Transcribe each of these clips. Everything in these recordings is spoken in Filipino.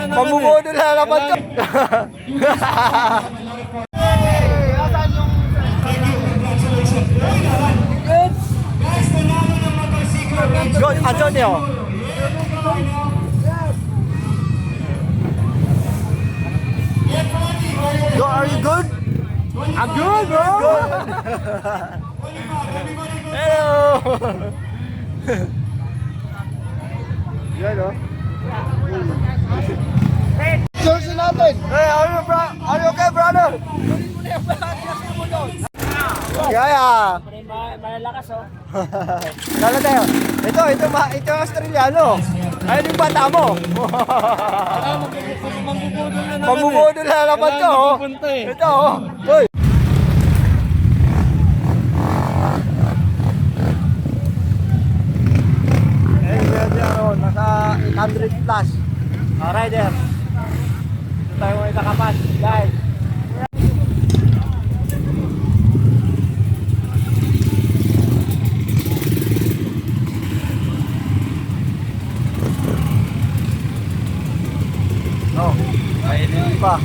Pamumuno na naman to. Go, Antonio. Go, are you good? I'm good, bro. Hello. Yan, oh. Jersey natin. Hey, are you okay, brother? Kaya. Malalakas, oh. Kala tayo. Ito Australiano. Ayun yung bata mo. Pambubudol na naman to, oh. Ito, oh. Hoy. Nasa 800 plus rider. Ito tayo mga itakapan, guys. Oh, mainit pa.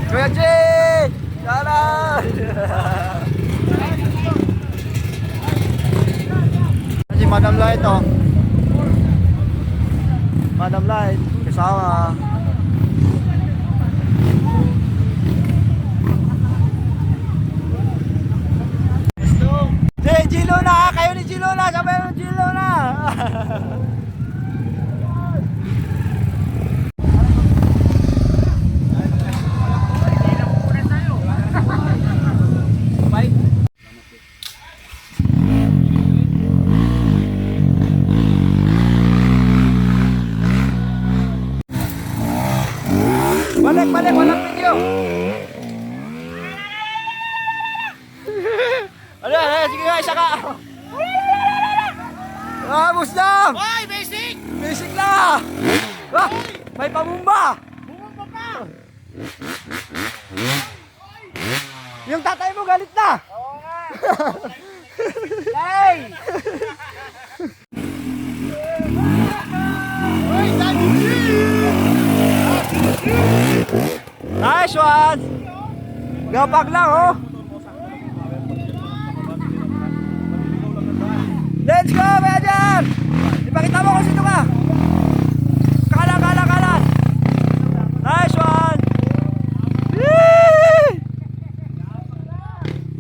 Kuya G! Jalan! Si Madam Light, oh. Madam Light, kasama. Hey, Gilo na! Kayo ni Gilo na! Sabay ng Gilo na! Balik, walang video. Ano, sige nga, isa ka. Vamos na! Hoy, basic! Basic na! Ah, may pamumba! Bumumba pa! Yung tatay mo galit na! Oo nga! Hey! Hoy, Daddy G! Nice one! Gapag lang, oh! Let's go, Bejan! Ipakita mo kung sino ka! Kanan! Nice one! Yee!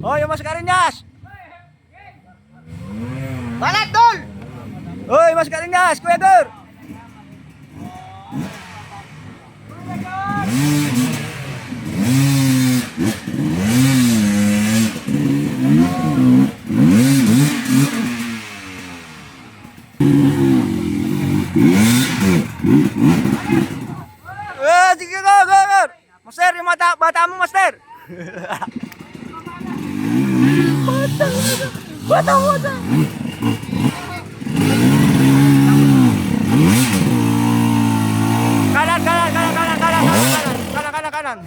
Oh, yung Mascareñas! Balat, Dol! Oy, Mascareñas! Kuya Gur! Sige go! Master, yung bata mo, Master! Bata! Kanan!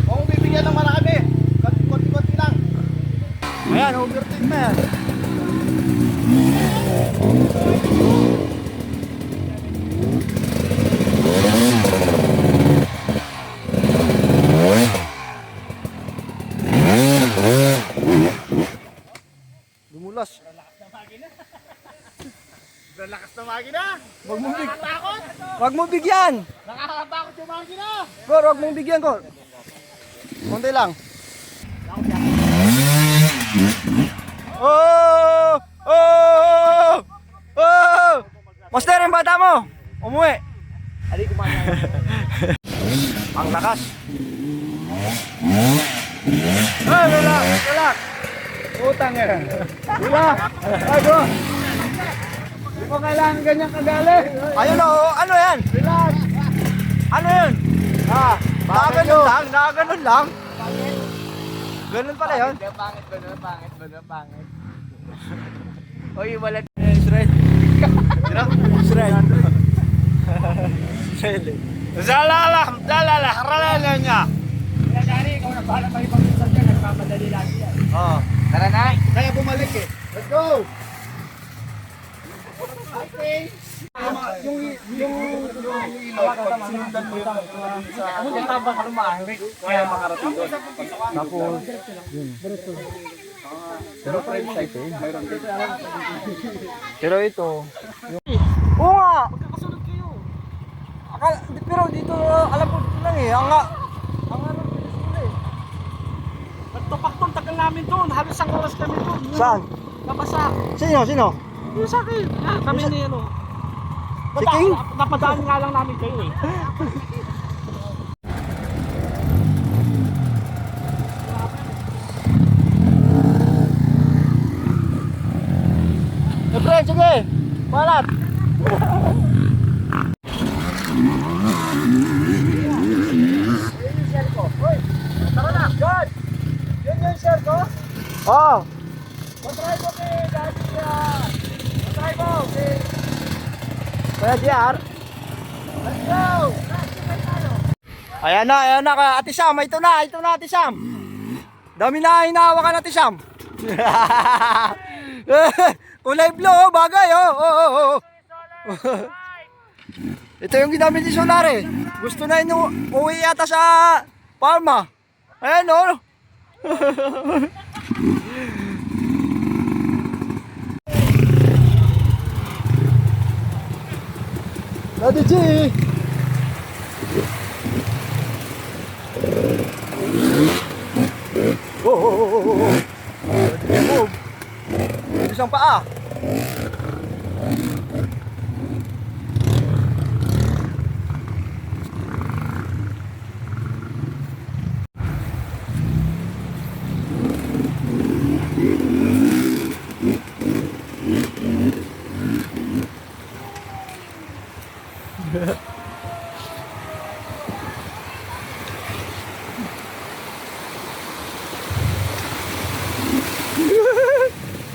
Huwag mo bibigyan ng marami. Konti-konti lang. Ayan, overtake na yan. Lumulas. Lakas na makina. Wag mo bigyan. Nakakatakot yung makina. Kor, wag mong bigyan, Kor. Konti lang. Oh! Master, yung bata mo. Umuwi. Ali, kumanya. Ang lakas. Ay, relax. Utang yan. Relax. Ay, go. Hindi ko kailangan ganyan kagalit. Ayun o, ano yan? Relax. Ano yun? Nakaganon lang. Ganun pala yun. Pangit. Oy, wala. Israel. Israel. Israel. Harala niya. Kaya Dari, ikaw na bahala pa ibang minsan dyan, nagmamadali lang yan. Oo. Tara na. Kaya bumalik eh. Let's go! Sinundan mo yung Yung tabang ka lumahari. kaya makarating doon. Tapos, yun. Pero prime site eh. Mayroon dito. Pero ito. Oo nga! Magkakasunod kayo. Pero dito, alam ko dito lang eh. Ang Nagtupak doon, tagal namin doon. Halos isang oras kami doon. Saan? Nabasa. Sino? Yung sa akin. Kami ni ano. Si King? Napadaan nga lang namin kayo eh. Pre, sige! Malat! Tara na. Yan! Yan yung share ko? Oo. Patry mo kay Daddy yan. Patry mo kay... Kaya DR. Let's go! Ayan na ka. Ate Sam, ito na Ate Sam. Dami na hinahawakan Ate Sam. Kulay blue, oh, bagay, oh. Ito yung ginamit ni Solare. Gusto na uwi yata sa Palma. Ayan, oh. Daddy G. Oh. Move. Isang paa.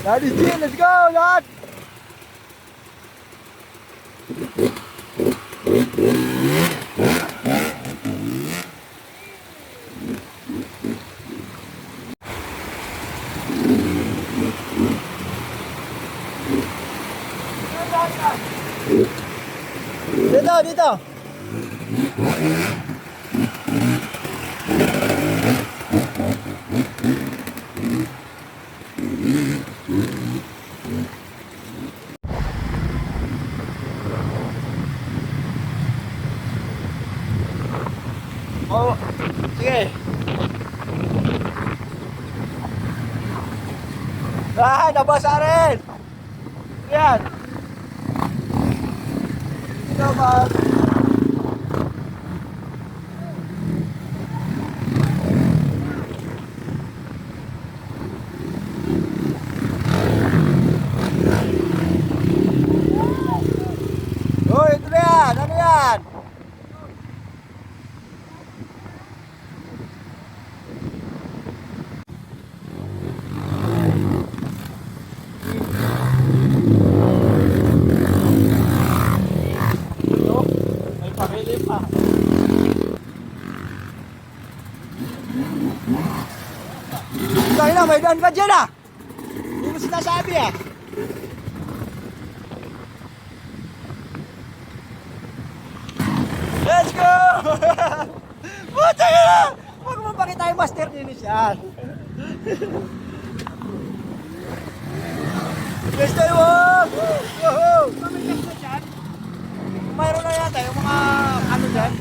Daddy G, let's go, lahat! Dito! Oh, sige. Nabasa rin. Yan. Naman. Oh, ito na yan. Ano yan? May pamili pa. Kaya na, may daan ka dyan ah. Hindi mo sinasabi ah. Let's go! Puta ka na! Huwag mo pakita yung master dinis yan. Let's go! Woohoo! Mamay ka dyan. Mayroon na yata yung mga ano dyan.